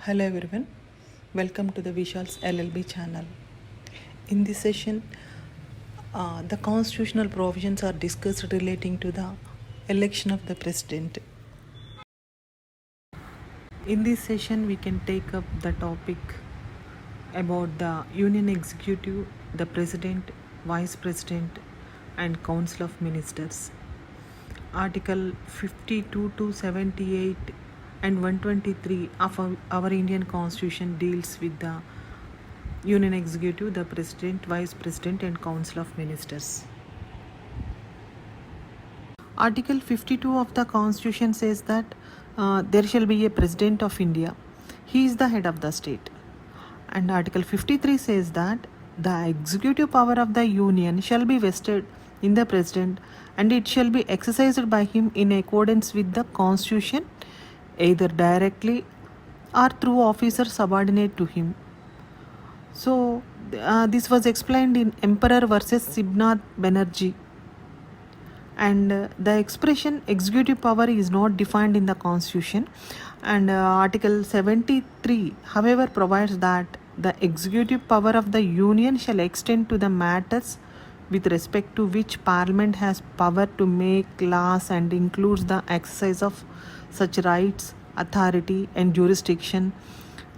Hello everyone, welcome to the Vishal's LLB channel. In this session, the constitutional provisions are discussed relating to the election of the president. In this session, we can take up the topic about the Union Executive, the President, Vice President, and Council of Ministers. Article 52 to 78 and 123 of our Indian Constitution deals with the Union Executive, the President, Vice President, and Council of Ministers. Article 52 of the Constitution says that there shall be a President of India. He is the head of the state. And Article 53 says that the executive power of the Union shall be vested in the President and it shall be exercised by him in accordance with the Constitution, either directly or through officers subordinate to him. So, this was explained in Emperor versus Sibnath Banerjee. And the expression executive power is not defined in the Constitution. And Article 73, however, provides that the executive power of the Union shall extend to the matters with respect to which Parliament has power to make laws and includes the exercise of such rights, authority, and jurisdiction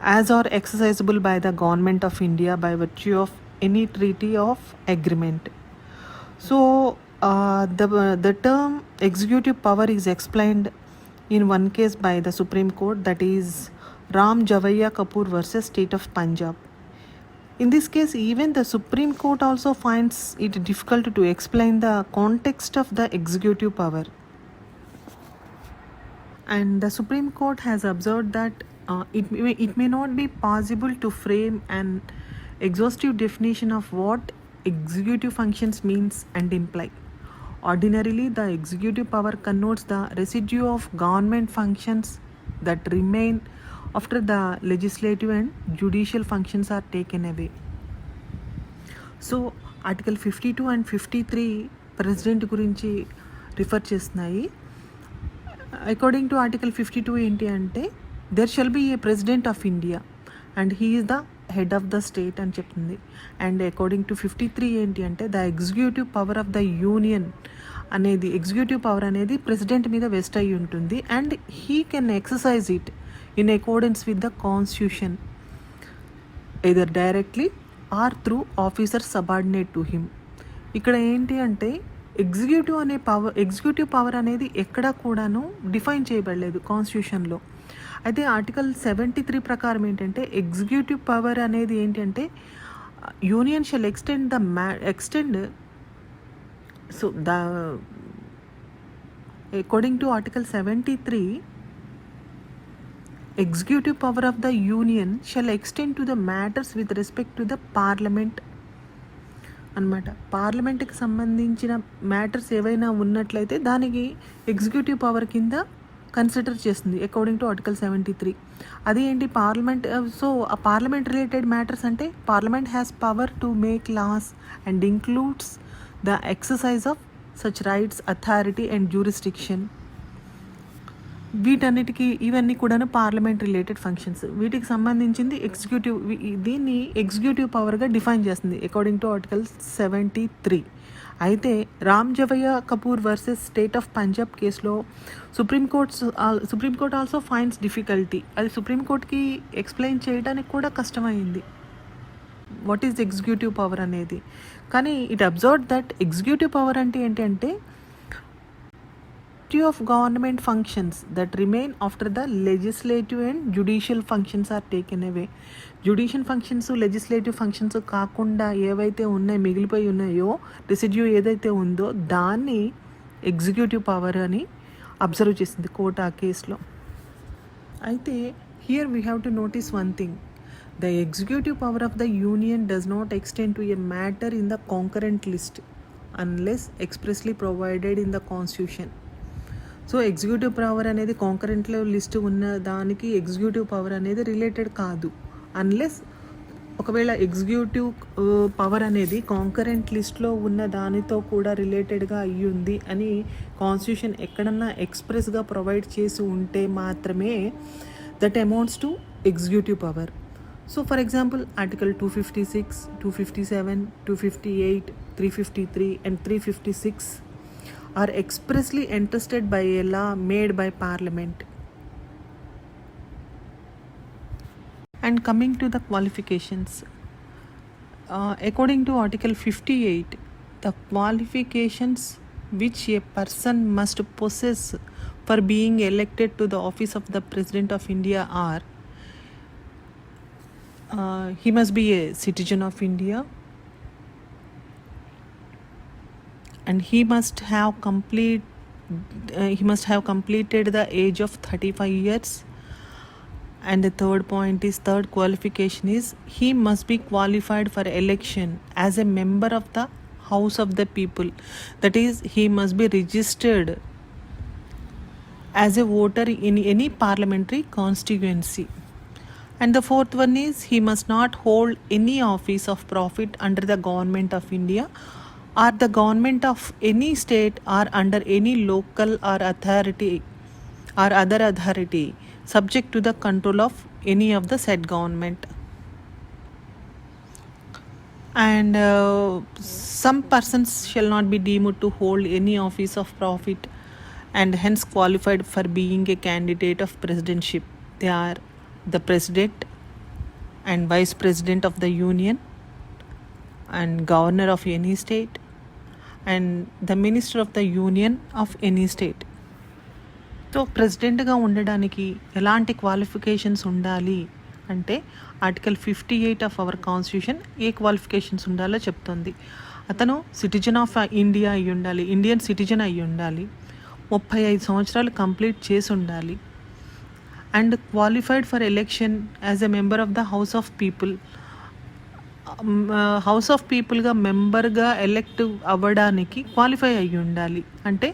as are exercisable by the Government of India by virtue of any treaty of agreement. So, the term executive power is explained in one case by the Supreme Court, that is Ram Javaiya Kapoor versus State of Punjab. In this case, even the Supreme Court also finds it difficult to explain the context of the executive power. And the Supreme Court has observed that it may not be possible to frame an exhaustive definition of what executive functions means and imply. Ordinarily, the executive power connotes the residue of government functions that remain after the legislative and judicial functions are taken away. So, Article 52 and 53 President గురించి refer చేస్తున్నాయి. According to article 52 ఏంటి అంటే there shall be A president of India and he is the head of the state అని చెప్తుంది. And according to 53 ఏంటి అంటే the executive power of the union అనేది executive power అనేది ప్రెసిడెంట్ మీద వెస్ట్ అయ్యి ఉంటుంది and he can exercise it in accordance with the constitution either directly or through officer subordinate to him. ఇక్కడ ఏంటి అంటే ఎగ్జిక్యూటివ్ పవర్ అనేది ఎక్కడా కూడాను డిఫైన్ చేయబడలేదు కాన్స్టిట్యూషన్లో. అయితే ఆర్టికల్ 73 ప్రకారం ఏంటంటే ఎగ్జిక్యూటివ్ పవర్ అనేది ఏంటంటే union shall extend so according to article 73 executive power of the union shall extend to the matters with respect to the parliament అనమాట. పార్లమెంట్కి సంబంధించిన మ్యాటర్స్ ఏవైనా ఉన్నట్లయితే దానికి ఎగ్జిక్యూటివ్ పవర్ కింద కన్సిడర్ చేస్తుంది అకార్డింగ్ టు ఆర్టికల్ 73. అది ఏంటి పార్లమెంట్, సో ఆ పార్లమెంట్ రిలేటెడ్ మ్యాటర్స్ అంటే parliament has power to make laws and includes the exercise of such rights, authority and jurisdiction. వీటన్నిటికీ ఇవన్నీ కూడాను పార్లమెంట్ రిలేటెడ్ ఫంక్షన్స్. వీటికి సంబంధించింది ఎగ్జిక్యూటివ్, దీన్ని ఎగ్జిక్యూటివ్ పవర్గా డిఫైన్ చేస్తుంది అకార్డింగ్ టు ఆర్టికల్ 73. అయితే Ram Jawaya Kapur versus state of Punjab కేసులో సుప్రీంకోర్ట్ ఆల్సో ఫైండ్స్ డిఫికల్టీ. అది సుప్రీంకోర్ట్కి ఎక్స్ప్లెయిన్ చేయడానికి కూడా కష్టమైంది వాట్ ఈజ్ ఎగ్జిక్యూటివ్ పవర్ అనేది. కానీ it observe that executive power అంటే ఏంటంటే of government functions that remain after the legislative and judicial functions are taken away. Judicial functions, legislative functions కాకుండా ఏవైతే మిగిలిపోయి ఉన్నాయో రెసిడ్యూ ఏదైతే ఉందో దాన్ని ఎగ్జిక్యూటివ్ పవర్ అని అబ్జర్వ్ చేసింది కోర్ట్ ఆ కేసులో. అయితే here we have to notice one thing, the executive power of the union does not extend to a matter in the concurrent list unless expressly provided in the constitution. So executive power అనేది కాంకరెంట్లో list ఉన్న దానికి executive power అనేది related కాదు unless ఒకవేళ executive power అనేది concurrent లిస్ట్లో ఉన్న దానితో కూడా రిలేటెడ్గా అయ్యింది అని కాన్స్టిట్యూషన్ ఎక్కడన్నా ఎక్స్ప్రెస్గా ప్రొవైడ్ చేసి ఉంటే మాత్రమే that amounts to executive power. So for example, Article 256, 257, 258, 353 and 356 are expressly entrusted by a law made by Parliament. And coming to the qualifications, according to Article 58, the qualifications which a person must possess for being elected to the office of the President of India are he must be a citizen of India, and he must have completed the age of 35 years. And the third qualification is he must be qualified for election as a member of the House of the People. That is, he must be registered as a voter in any parliamentary constituency. And the fourth one is he must not hold any office of profit under the government of India or the government of any state or under any local or authority or other authority subject to the control of any of the said government. And some persons shall not be deemed to hold any office of profit and hence qualified for being a candidate of presidentship. They are the President and Vice President of the Union and Governor of any state and the Minister of the Union of any state. So ప్రెసిడెంట్గా ఉండడానికి ఎలాంటి qualifications ఉండాలి అంటే article 58 of our constitution A qualifications ఉండాలో చెప్తుంది. అతను citizen of India అయి ఉండాలి, ఇండియన్ సిటిజన్ అయి ఉండాలి, 35 సంవత్సరాలు కంప్లీట్ చేసి ఉండాలి, and qualified for election as a member of the house of people. House of పీపుల్గా మెంబర్గా ఎలెక్ట్ అవ్వడానికి క్వాలిఫై అయ్యి ఉండాలి. అంటే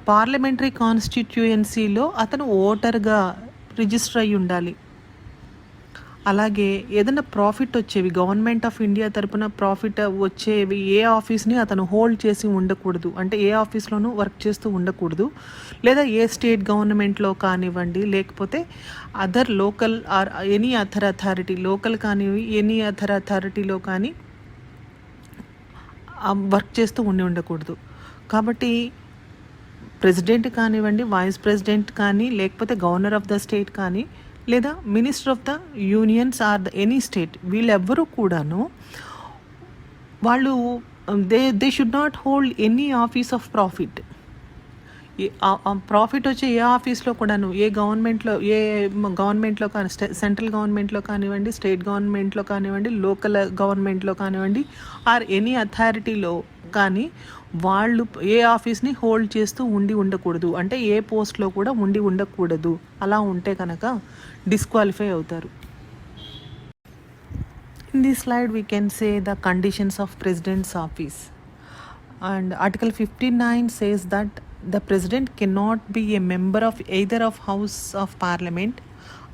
పార్లమెంటరీ కాన్స్టిట్యుయెన్సీలో అతను ఓటర్గా రిజిస్టర్ అయ్యి ఉండాలి. అలాగే ఏదైనా ప్రాఫిట్ వచ్చేవి గవర్నమెంట్ ఆఫ్ ఇండియా తరపున ప్రాఫిట్ వచ్చేవి ఏ ఆఫీస్ని అతను హోల్డ్ చేసి ఉండకూడదు, అంటే ఏ ఆఫీస్లోనూ వర్క్ చేస్తూ ఉండకూడదు. లేదా ఏ స్టేట్ గవర్నమెంట్లో కానివ్వండి, లేకపోతే other local or any other authority, local కానివి ఎనీ అదర్ అథారిటీలో కానీ వర్క్ చేస్తూ ఉండకూడదు. కాబట్టి ప్రెసిడెంట్ కానివ్వండి, వైస్ ప్రెసిడెంట్ కానీ, లేకపోతే గవర్నర్ ఆఫ్ ద స్టేట్ కానీ, లేదా minister of the unions or the any state, వీళ్ళెవ్వరూ కూడాను వాళ్ళు they should not hold any office of profit. Profit వచ్చే ఏ ఆఫీస్లో కూడాను ఏ గవర్నమెంట్లో కానీ సెంట్రల్ గవర్నమెంట్లో కానివ్వండి, స్టేట్ గవర్నమెంట్లో కానివ్వండి, లోకల్ గవర్నమెంట్లో కానివ్వండి, ఆర్ ఎనీ అథారిటీలో కానీ వాళ్ళు ఏ ఆఫీస్ని హోల్డ్ చేస్తూ ఉండకూడదు, అంటే ఏ పోస్ట్లో కూడా ఉండకూడదు. అలా ఉంటే కనుక డిస్క్వాలిఫై అవుతారు. In this slide we can say the conditions of President's office, and Article 59 says that the President cannot be a member of either of House of Parliament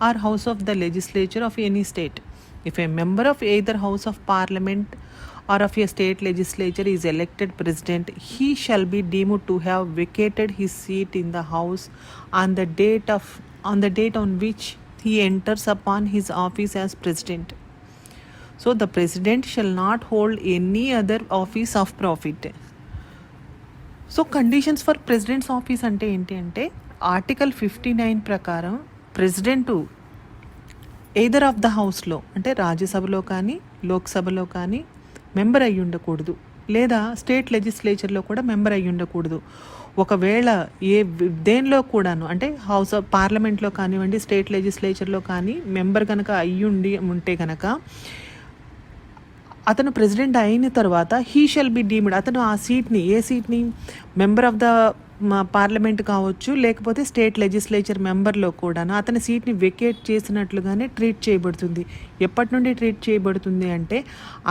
or House of the Legislature of any state. If a member of either House of Parliament or of a state legislature is elected president, he shall be deemed to have vacated his seat in the house on the date on which he enters upon his office as president. So the president shall not hold any other office of profit. So conditions for president's office అంటే ఏంటి అంటే article 59 ప్రకారం president either of the హౌస్లో, అంటే రాజ్యసభలో కానీ లోక్సభలో కానీ మెంబర్ అయ్యి ఉండకూడదు, లేదా స్టేట్ లెజిస్లేచర్లో కూడా మెంబర్ అయ్యి ఉండకూడదు. ఒకవేళ దేనిలో కూడాను, అంటే హౌస్ ఆఫ్ పార్లమెంట్లో కానివ్వండి, స్టేట్ లెజిస్లేచర్లో కానీ మెంబర్ కనుక ఉంటే కనుక అతను ప్రెసిడెంట్ అయిన తర్వాత హీ షల్ బి డీమ్డ్, అతను ఆ సీట్ని ఏ సీట్ని మెంబర్ ఆఫ్ ద పార్లమెంట్ కావచ్చు, లేకపోతే స్టేట్ లెజిస్లేచర్ మెంబర్లో కూడా అతని సీట్ని వెకేట్ చేసినట్లుగానే ట్రీట్ చేయబడుతుంది. ఎప్పటి నుండి ట్రీట్ చేయబడుతుంది అంటే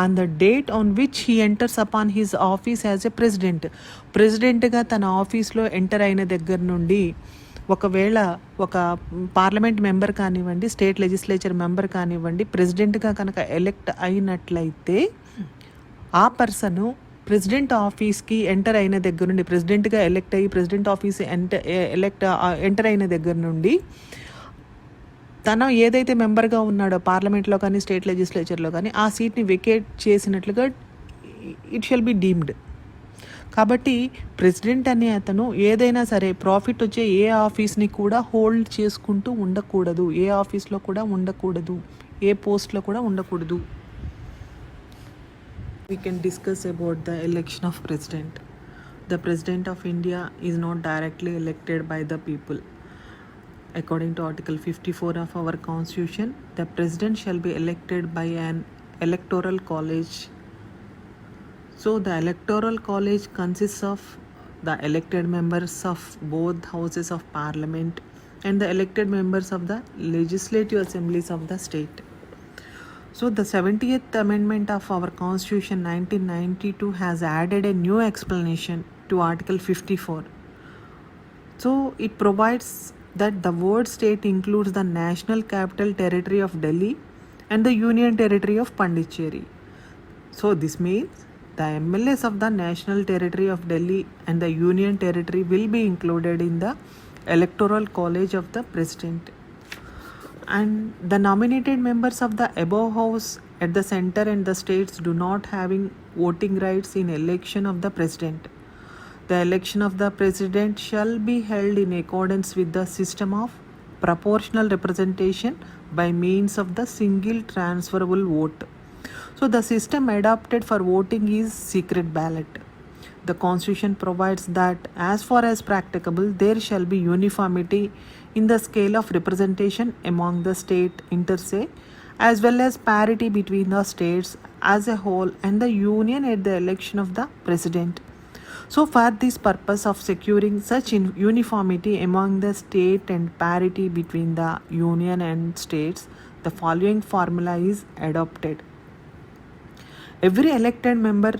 on the date on which he enters upon his office as a ప్రెసిడెంట్గా తన ఆఫీస్లో ఎంటర్ అయిన దగ్గర నుండి, ఒకవేళ ఒక పార్లమెంట్ మెంబర్ కానివ్వండి, స్టేట్ లెజిస్లేచర్ మెంబర్ కానివ్వండి, ప్రెసిడెంట్గా కనుక ఎలెక్ట్ అయినట్లయితే ఆ పర్సను ప్రెసిడెంట్ ఆఫీస్కి ఎంటర్ అయిన దగ్గర నుండి, ప్రెసిడెంట్గా ఎలెక్ట్ అయ్యి ప్రెసిడెంట్ ఆఫీస్ ఎంటర్ అయిన దగ్గర నుండి తను ఏదైతే మెంబర్గా ఉన్నాడో పార్లమెంట్లో కానీ స్టేట్ లెజిస్లేచర్లో కానీ ఆ సీట్ని వెకేట్ చేసినట్లుగా ఇట్ షల్ బి డీమ్డ్. కాబట్టి ప్రెసిడెంట్ అనే అతను ఏదైనా సరే ప్రాఫిట్ వచ్చే ఏ ఆఫీస్ని కూడా హోల్డ్ చేసుకుంటూ ఉండకూడదు, ఏ ఆఫీస్లో కూడా ఉండకూడదు, ఏ పోస్ట్లో కూడా ఉండకూడదు. We can discuss about the election of president. The president of India is not directly elected by the people. According to Article 54 of our Constitution, the president shall be elected by an electoral college. So the electoral college consists of the elected members of both houses of parliament and the elected members of the legislative assemblies of the state. So the 70th amendment of our Constitution 1992 has added a new explanation to Article 54. So it provides that the word state includes the national capital territory of Delhi and the union territory of Pondicherry. So this means the MLAs of the national territory of Delhi and the union territory will be included in the electoral college of the president. And the nominated members of the above house at the center and the states do not having voting rights in election of the president. The election of the president shall be held in accordance with the system of proportional representation by means of the single transferable vote. So the system adopted for voting is secret ballot. The Constitution provides that as far as practicable, there shall be uniformity in the scale of representation among the state inter se, as well as parity between the states as a whole and the union at the election of the president. So for this purpose of securing such uniformity among the state and parity between the union and states, the following formula is adopted. Every elected member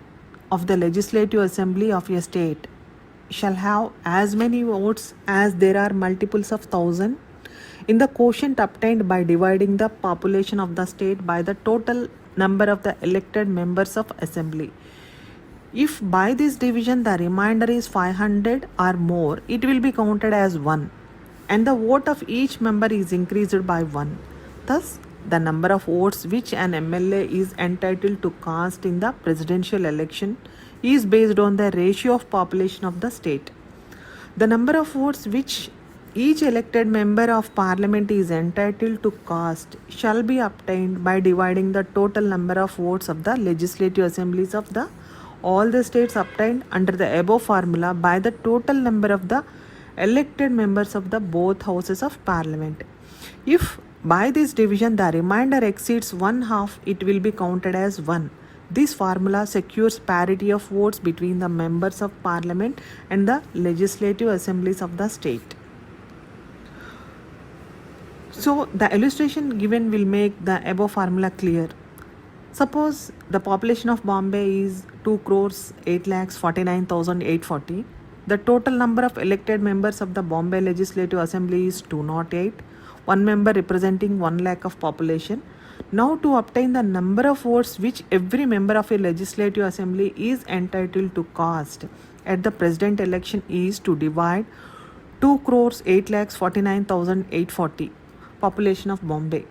of the legislative assembly of a state shall have as many votes as there are multiples of 1,000 in the quotient obtained by dividing the population of the state by the total number of the elected members of assembly. If by this division the remainder is 500 or more, it will be counted as 1 and the vote of each member is increased by 1. Thus the number of votes which an MLA is entitled to cast in the presidential election is based on the ratio of population of the state. The number of votes which each elected member of parliament is entitled to cast shall be obtained by dividing the total number of votes of the legislative assemblies of the all the states obtained under the above formula by the total number of the elected members of the both houses of parliament. If by this division the remainder exceeds 1/2, it will be counted as 1. This formula secures parity of votes between the members of parliament and the legislative assemblies of the state. So the illustration given will make the above formula clear. Suppose the population of Bombay is 2,08,49,840. The total number of elected members of the Bombay Legislative Assembly is 208, one member representing 1 lakh of population. Now to obtain the number of votes which every member of a legislative assembly is entitled to cast at the president election is to divide 2,08,49,840 population of Bombay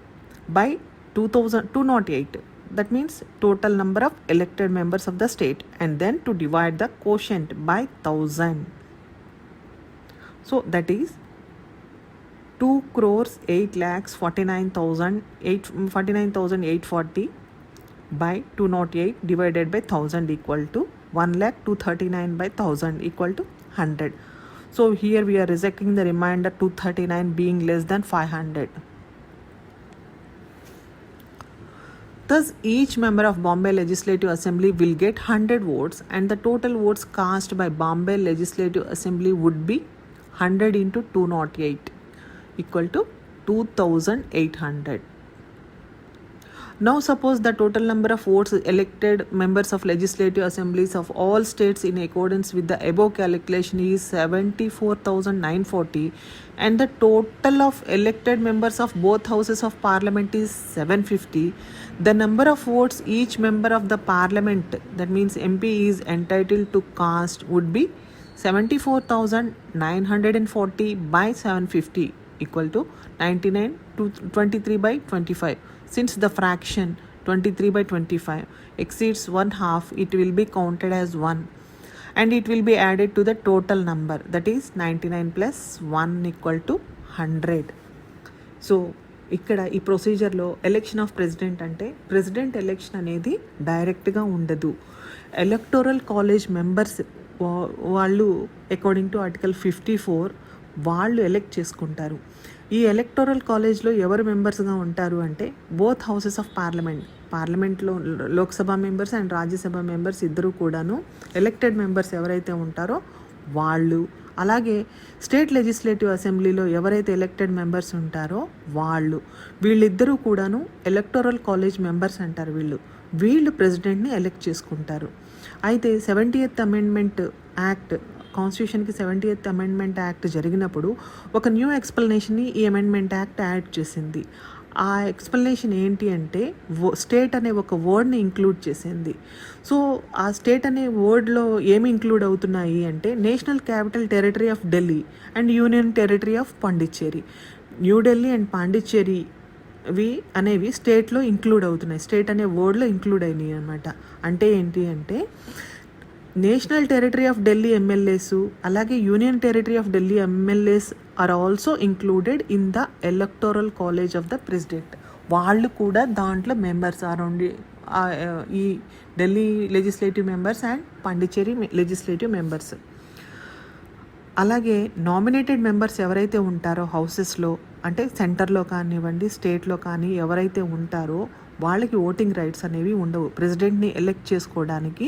by 208. That means total number of elected members of the state, and then to divide the quotient by 1,000. So that is 2,08,49,840 by 208 divided by 1,000 equal to 1,239 by 1,000 equal to 100. So here we are rejecting the remainder 239 being less than 500. Thus, each member of Bombay Legislative Assembly will get 100 votes and the total votes cast by Bombay Legislative Assembly would be 100 into 208 equal to 2,800. Now suppose the total number of votes elected members of legislative assemblies of all states in accordance with the above calculation is 74,940 and the total of elected members of both houses of parliament is 750. The number of votes each member of the parliament, that means MP, is entitled to cast would be 74,940 by 750 equal to 99 to 23/25. Since the fraction 23/25 exceeds 1/2, it will be counted as 1 and it will be added to the total number, that is 99 plus 1 equal to 100. So ఇక్కడ ఈ ప్రొసీజర్లో election of president అంటే president election అనేది డైరెక్ట్గా ఉండదు. Electoral college members వాళ్ళు according to article 54 వాళ్ళు elect చేసుకుంటారు. ఈ ఎలక్టోరల్ కాలేజ్లో ఎవరు మెంబర్స్గా ఉంటారు అంటే బోత్ హౌసెస్ ఆఫ్ పార్లమెంట్లో Lok Sabha members and Rajya Sabha members ఇద్దరు కూడాను ఎలక్టెడ్ మెంబర్స్ ఎవరైతే ఉంటారో వాళ్ళు, అలాగే స్టేట్ లెజిస్లేటివ్ అసెంబ్లీలో ఎవరైతే ఎలక్టెడ్ మెంబర్స్ ఉంటారో వీళ్ళిద్దరూ కూడాను ఎలక్టోరల్ కాలేజ్ మెంబర్స్ అంటారు. వీళ్ళు ప్రెసిడెంట్ని ఎలెక్ట్ చేసుకుంటారు. అయితే 70th అమెండ్మెంట్ యాక్ట్, కాన్స్టిట్యూషన్కి 70th అమెండ్మెంట్ యాక్ట్ జరిగినప్పుడు ఒక న్యూ ఎక్స్ప్లెనేషన్ని ఈ అమెండ్మెంట్ యాక్ట్ యాడ్ చేసింది. ఆ ఎక్స్ప్లెనేషన్ ఏంటి అంటే స్టేట్ అనే ఒక వర్డ్ని ఇంక్లూడ్ చేసింది. సో ఆ స్టేట్ అనే వర్డ్లో ఏమి ఇంక్లూడ్ అవుతున్నాయి అంటే national capital territory of Delhi and union territory of Pondicherry. New Delhi and Pondicherry అనేవి స్టేట్లో ఇంక్లూడ్ అవుతున్నాయి, స్టేట్ అనే వర్డ్లో ఇంక్లూడ్ అయినాయి అనమాట. అంటే ఏంటి అంటే national territory of Delhi MLAs అలాగే union territory of Delhi MLAs are also included in the electoral college of the president. వాళ్ళు కూడా దాంట్లో మెంబర్స్ అరౌండ్ ఈ Delhi legislative members and Pondicherry legislative members. అలాగే నామినేటెడ్ మెంబర్స్ ఎవరైతే ఉంటారో హౌసెస్లో, అంటే సెంటర్లో కానివ్వండి స్టేట్లో కానీ ఎవరైతే ఉంటారో వాళ్ళకి ఓటింగ్ రైట్స్ అనేవి ఉండవు. ప్రెసిడెంట్ని ఎలెక్ట్ చేసుకోవడానికి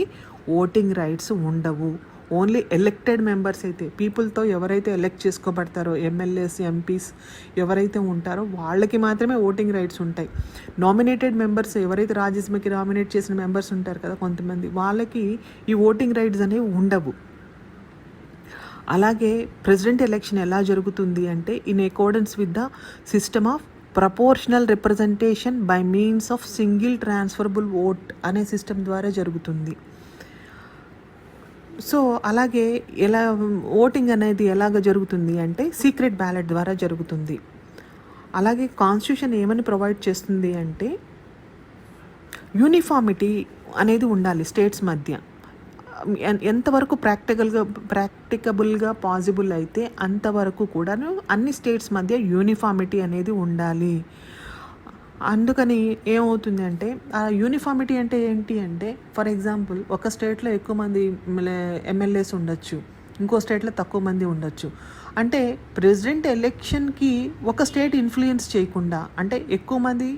ఓటింగ్ రైట్స్ ఉండవు. ఓన్లీ ఎలెక్టెడ్ మెంబర్స్ అయితే పీపుల్తో ఎవరైతే ఎలెక్ట్ చేసుకోబడతారో ఎమ్మెల్యేస్ ఎంపీస్ ఎవరైతే ఉంటారో వాళ్ళకి మాత్రమే ఓటింగ్ రైట్స్ ఉంటాయి. నామినేటెడ్ మెంబర్స్ ఎవరైతే రాజ్యసభకి నామినేట్ చేసిన మెంబర్స్ ఉంటారు కదా కొంతమంది, వాళ్ళకి ఈ ఓటింగ్ రైట్స్ అనేవి ఉండవు. అలాగే ప్రెసిడెంట్ ఎలక్షన్ ఎలా జరుగుతుంది అంటే in accordance with the system of proportional representation by means of single transferable vote అనే సిస్టమ్ ద్వారా జరుగుతుంది. సో అలాగే ఎలా ఓటింగ్ అనేది ఎలాగ జరుగుతుంది అంటే సీక్రెట్ బ్యాలెట్ ద్వారా జరుగుతుంది. అలాగే కాన్స్టిట్యూషన్ ఏమని ప్రొవైడ్ చేస్తుంది అంటే యూనిఫార్మిటీ అనేది ఉండాలి స్టేట్స్ మధ్య. ఎంతవరకు ప్రాక్టికబుల్గా పాసిబుల్ అయితే అంతవరకు కూడాను అన్ని స్టేట్స్ మధ్య యూనిఫార్మిటీ అనేది ఉండాలి. అందుకని ఏమవుతుంది అంటే ఆ యూనిఫార్మిటీ అంటే ఏంటి అంటే ఫర్ ఎగ్జాంపుల్ ఒక స్టేట్లో ఎక్కువ మంది ఎమ్మెల్యేస్ ఉండొచ్చు, ఇంకో స్టేట్లో తక్కువ మంది ఉండొచ్చు. అంటే ప్రెసిడెంట్ ఎలక్షన్కి ఒక స్టేట్ ఇన్ఫ్లుయెన్స్ చేయకుండా, అంటే ఎక్కువ మంది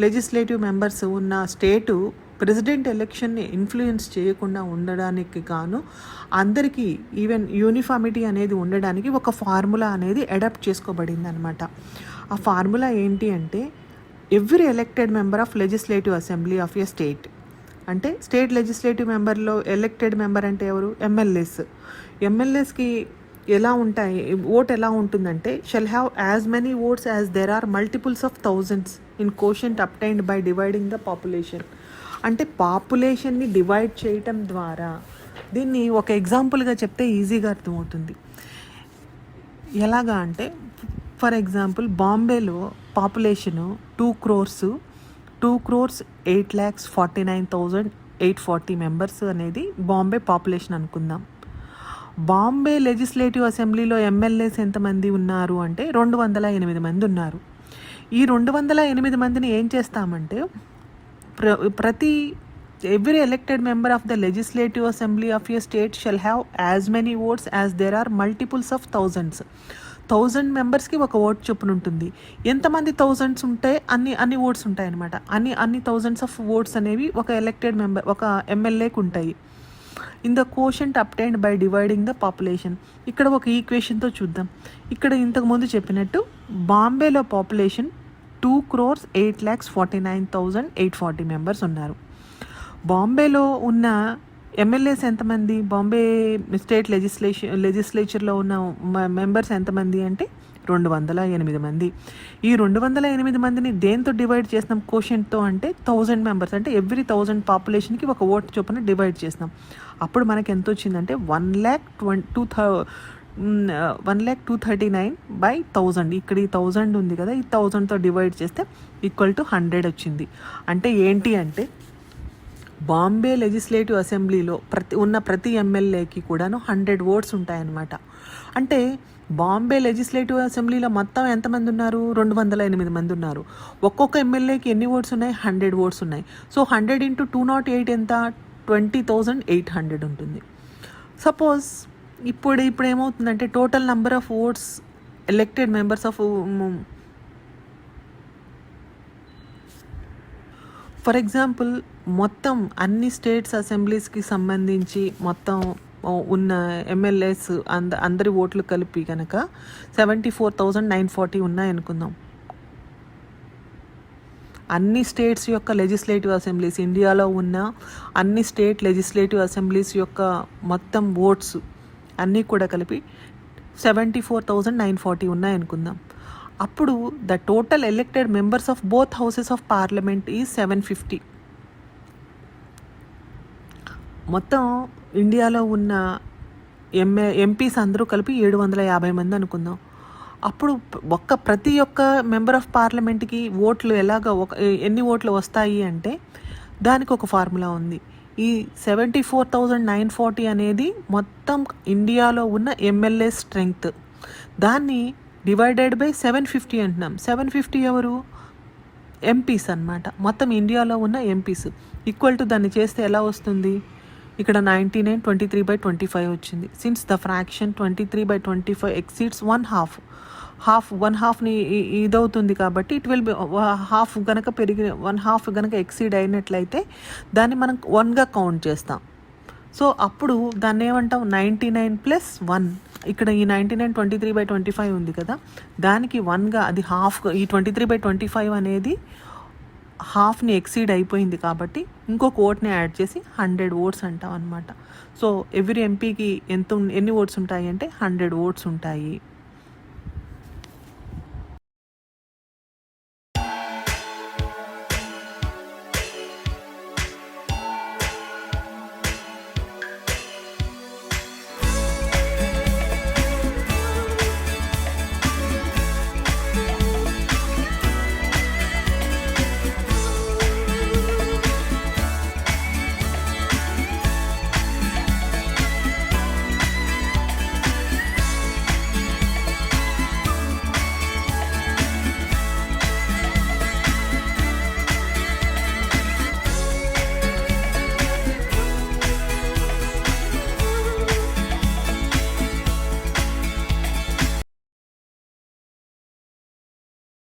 లెజిస్లేటివ్ మెంబర్స్ ఉన్న స్టేటు ప్రెసిడెంట్ ఎలక్షన్ని ఇన్ఫ్లుయెన్స్ చేయకుండా ఉండడానికి గాను అందరికీ ఈవెన్ యూనిఫార్మిటీ అనేది ఉండడానికి ఒక ఫార్ములా అనేది అడాప్ట్ చేసుకోబడింది అనమాట. ఆ ఫార్ములా ఏంటి అంటే every elected member of legislative assembly of a state, అంటే స్టేట్ లెజిస్లేటివ్ మెంబర్లో ఎలక్టెడ్ మెంబర్ అంటే ఎవరు? ఎమ్మెల్యేస్కి ఎలా ఉంటాయి ఓట్ ఎలా ఉంటుందంటే shall have as many votes as there are multiples of thousands in quotient obtained by dividing the population. అంటే పాపులేషన్ని డివైడ్ చేయటం ద్వారా, దీన్ని ఒక ఎగ్జాంపుల్గా చెప్తే ఈజీగా అర్థమవుతుంది. ఎలాగా అంటే ఫర్ ఎగ్జాంపుల్ బాంబేలో పాపులేషను 2 crores 8,49,840 మెంబర్స్ అనేది బాంబే పాపులేషన్ అనుకుందాం. బాంబే లెజిస్లేటివ్ అసెంబ్లీలో ఎమ్మెల్యేస్ ఎంతమంది ఉన్నారు అంటే 208 మంది ఉన్నారు. ఈ 208 మందిని ఏం చేస్తామంటే every elected member of the legislative assembly of a state shall have as many votes as there are multiples of thousands. 1000 మెంబర్స్కి ఒక ఓట్ చొప్పున ఉంటుంది. ఎంతమంది థౌజండ్స్ ఉంటే అన్ని ఓట్స్ ఉంటాయి అనమాట. అన్ని థౌజండ్స్ ఆఫ్ ఓట్స్ అనేవి ఒక ఎలక్టెడ్ మెంబర్ ఒక ఎమ్మెల్యేకి ఉంటాయి. In the quotient obtained by dividing the population. ఇక్కడ ఒక ఈక్వేషన్తో చూద్దాం. ఇక్కడ ఇంతకుముందు చెప్పినట్టు బాంబేలో పాపులేషన్ 2,08,49,840 మెంబర్స్ ఉన్నారు. బాంబేలో ఉన్న ఎమ్మెల్యేస్ ఎంతమంది? బాంబే స్టేట్ లెజిస్లేచర్లో ఉన్న మెంబర్స్ ఎంతమంది అంటే 208 మంది. ఈ 208 మందిని దేంతో డివైడ్ చేసినాం? కోషంట్తో, అంటే 1000 మెంబర్స్, అంటే ఎవ్రీ 1000 పాపులేషన్కి ఒక ఓటు చొప్పున డివైడ్ చేసినాం. అప్పుడు మనకి ఎంత వచ్చిందంటే 1,239/1000. ఇక్కడ ఈ 1000 ఉంది కదా, ఈ 1000తో డివైడ్ చేస్తే ఈక్వల్ టు 100 వచ్చింది. అంటే ఏంటి అంటే బాంబే లెజిస్లేటివ్ అసెంబ్లీలో ప్రతి ఎమ్మెల్యేకి కూడాను 100 ఓట్స్ ఉంటాయన్నమాట. అంటే బాంబే లెజిస్లేటివ్ అసెంబ్లీలో మొత్తం ఎంతమంది ఉన్నారు? 208 మంది ఉన్నారు. ఒక్కొక్క ఎమ్మెల్యేకి ఎన్ని ఓట్స్ ఉన్నాయి? 100 ఓట్స్ ఉన్నాయి. సో 100 × 208 ఎంత? 20,800 ఉంటుంది. సపోజ్ ఇప్పుడు ఏమవుతుందంటే total number of votes elected members of for example మొత్తం అన్ని స్టేట్స్ అసెంబ్లీస్కి సంబంధించి మొత్తం ఉన్న ఎమ్మెల్యేస్ అందరి ఓట్లు కలిపి కనుక 74,940 ఉన్నాయనుకుందాం. అన్ని స్టేట్స్ యొక్క లెజిస్లేటివ్ అసెంబ్లీస్, ఇండియాలో ఉన్న అన్ని స్టేట్ లెజిస్లేటివ్ అసెంబ్లీస్ యొక్క మొత్తం ఓట్స్ అన్నీ కూడా కలిపి 74,940 ఉన్నాయనుకుందాం. అప్పుడు the total elected members of both houses of parliament is 750. మొత్తం ఇండియాలో ఉన్న ఎంపీస్ అందరూ కలిపి 750 మంది అనుకుందాం. అప్పుడు ప్రతి ఒక్క మెంబర్ ఆఫ్ పార్లమెంట్కి ఓట్లు ఎన్ని ఓట్లు వస్తాయి అంటే దానికి ఒక ఫార్ములా ఉంది. ఈ 74,940 అనేది మొత్తం ఇండియాలో ఉన్న ఎమ్మెల్యే స్ట్రెంగ్త్. దాన్ని డివైడెడ్ బై 750 అంటున్నాం. 750 ఎవరు? ఎంపీస్ అన్నమాట. మొత్తం ఇండియాలో ఉన్న ఎంపీస్ ఈక్వల్ టు దాన్ని చేస్తే ఎలా వస్తుంది? ఇక్కడ 99 23/25 వచ్చింది. సిన్స్ ద ఫ్రాక్షన్ 23/25 ఎక్సీడ్స్ 1/2ని ఇదవుతుంది కాబట్టి ఇట్ విల్ బి హాఫ్ కనుక పెరిగి 1/2 కనుక ఎక్సీడ్ అయినట్లయితే దాన్ని మనం 1గా కౌంట్ చేస్తాం. సో అప్పుడు దాన్ని ఏమంటాం? 99 + 1. ఇక్కడ ఈ 99 23/25 ఉంది కదా, దానికి 1గా అది హాఫ్. ఈ 23/25 అనేది హాఫ్ని ఎక్సీడ్ అయిపోయింది కాబట్టి ఇంకొక ఓట్ని యాడ్ చేసి 100 ఓట్స్ అంటాం అనమాట. సో ఎవ్రీ ఎంపీకి ఎన్ని ఓట్స్ ఉంటాయి అంటే 100 ఓట్స్ ఉంటాయి.